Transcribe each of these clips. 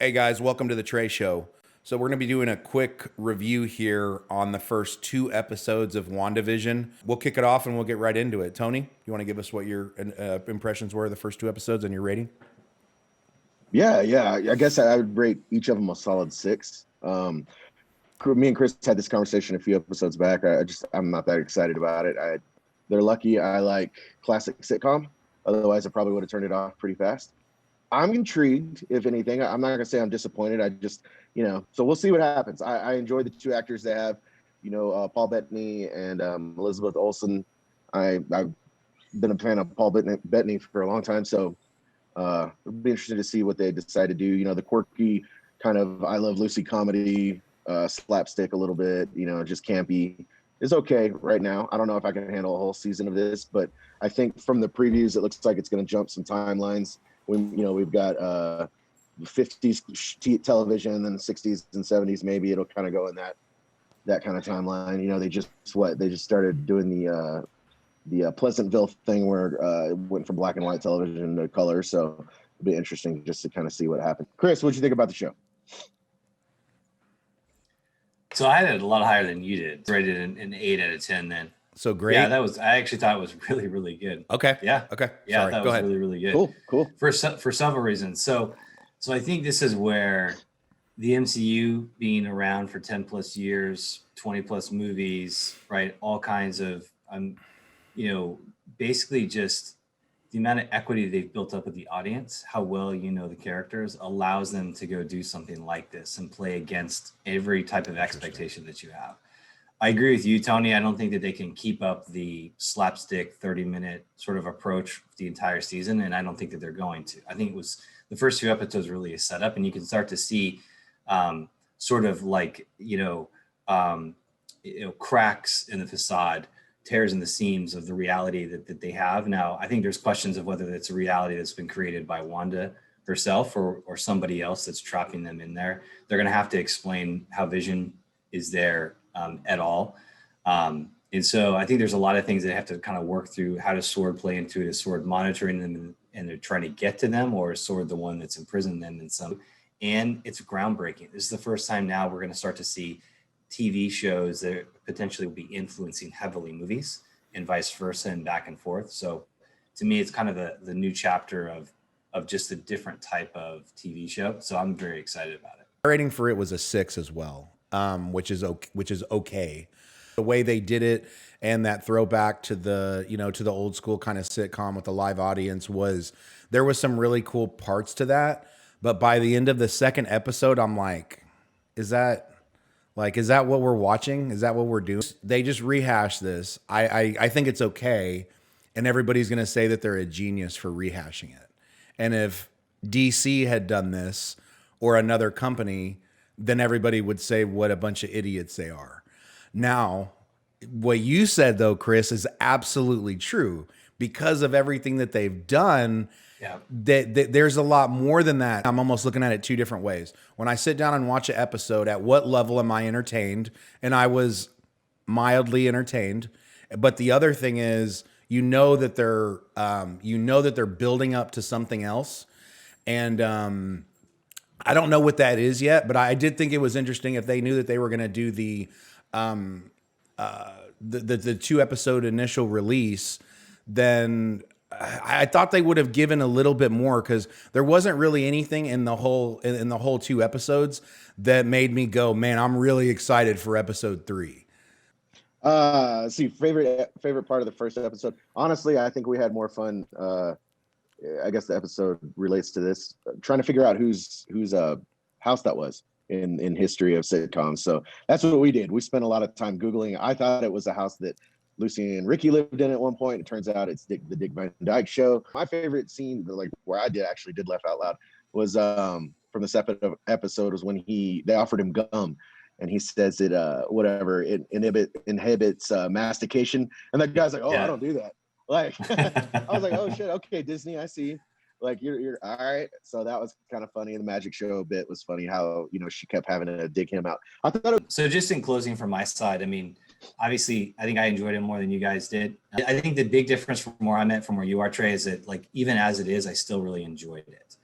Hey guys, welcome to the Trey Show. So we're going to be doing a quick review here on the first two episodes of WandaVision. We'll kick it off and we'll get right into it. Tony, you want to give us what your impressions were of the first two episodes and your rating? Yeah. I guess I would rate each of them a solid six. Me and Chris had this conversation a few episodes back. I'm not that excited about it. They're lucky I like classic sitcom. Otherwise, I probably would have turned it off pretty fast. I'm intrigued, if anything. I'm not gonna say I'm disappointed. So we'll see what happens. I enjoy the two actors they have, Paul Bettany and Elizabeth Olsen. I've been a fan of Paul Bettany for a long time, so it'll be interesting to see what they decide to do. The quirky kind of I Love Lucy comedy, slapstick a little bit, just campy is okay right now. I don't know if I can handle a whole season of this, but I think from the previews, it looks like it's going to jump some timelines. We've got 50s television, then 60s and 70s. Maybe it'll kind of go in that kind of timeline. They just started doing the Pleasantville thing where it went from black and white television to color. So it'll be interesting just to kind of see what happens. Chris, what'd you think about the show? So I had it a lot higher than you did. Rated an 8 out of 10 then. So great. Yeah, I actually thought it was really, really good. Okay. Yeah. Okay. Yeah, Sorry. I thought Go it was ahead. really, really good. Cool. For several reasons. So I think this is where the MCU being around for 10 plus years, 20 plus movies, right? All kinds of, basically just the amount of equity they've built up with the audience, how well the characters, allows them to go do something like this and play against every type of expectation that you have. I agree with you, Tony. I don't think that they can keep up the slapstick 30-minute sort of approach the entire season, and I don't think that they're going to. I think it was the first few episodes really a setup, and you can start to see sort of like cracks in the facade, tears in the seams of the reality that they have. Now, I think there's questions of whether it's a reality that's been created by Wanda herself or somebody else that's trapping them in there. They're going to have to explain how Vision is there at all. And so I think there's a lot of things that have to kind of work through. How does Sword play into it? Is Sword monitoring them and they're trying to get to them, or is Sword the one that's imprisoned them in some? And it's groundbreaking. This is the first time now we're going to start to see TV shows that potentially will be influencing heavily movies and vice versa and back and forth. So to me, it's kind of the new chapter of just a different type of TV show. So I'm very excited about it. My rating for it was a 6 as well, which is okay. The way they did it and that throwback to the old school kind of sitcom with the live audience there was some really cool parts to that. But by the end of the second episode, I'm like, is that what we're watching? Is that what we're doing? They just rehash this. I think it's okay. And everybody's going to say that they're a genius for rehashing it. And if DC had done this or another company, then everybody would say what a bunch of idiots they are. Now, what you said though, Chris, is absolutely true. Because of everything that they've done, there's a lot more than that. I'm almost looking at it two different ways. When I sit down and watch an episode, at what level am I entertained? And I was mildly entertained. But the other thing is, that they're building up to something else. And I don't know what that is yet, but I did think it was interesting if they knew that they were going to do the 2-episode initial release, then I thought they would have given a little bit more, because there wasn't really anything in the whole 2 episodes that made me go, man, I'm really excited for episode 3. Favorite part of the first episode. Honestly, I think we had more fun. I guess the episode relates to this, trying to figure out whose house that was in history of sitcoms. So that's what we did. We spent a lot of time Googling. I thought it was a house that Lucy and Ricky lived in at one point. It turns out it's the Dick Van Dyke Show. My favorite scene, like where I did laugh out loud, was from the second episode, was when they offered him gum, and he says it inhibits mastication, and that guy's like, I don't do that. Like, I was like, oh shit, okay, Disney, I see. Like, you're all right. So that was kind of funny. The magic show bit was funny, how she kept having to dig him out. I thought so just in closing from my side, I mean, obviously, I think I enjoyed it more than you guys did. I think the big difference from where I'm at from where you are, Trey, is that, like, even as it is, I still really enjoyed it.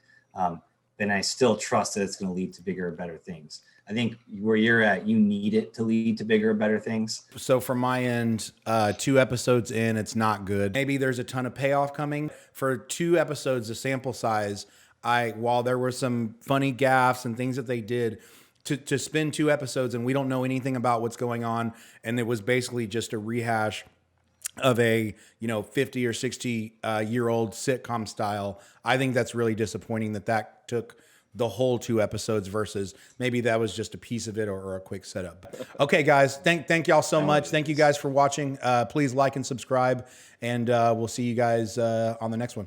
then I still trust that it's going to lead to bigger or better things. I think where you're at, you need it to lead to bigger or better things. So from my end, 2 episodes in, it's not good. Maybe there's a ton of payoff coming. For 2 episodes, the sample size, while there were some funny gaffes and things that they did, to spin 2 episodes and we don't know anything about what's going on, and it was basically just a rehash of a 50 or 60 year old sitcom style. I think that's really disappointing that took the whole 2 episodes versus maybe that was just a piece of it or a quick setup. Okay, guys, thank y'all so much. Thank you guys for watching. Please like and subscribe, and we'll see you guys on the next one.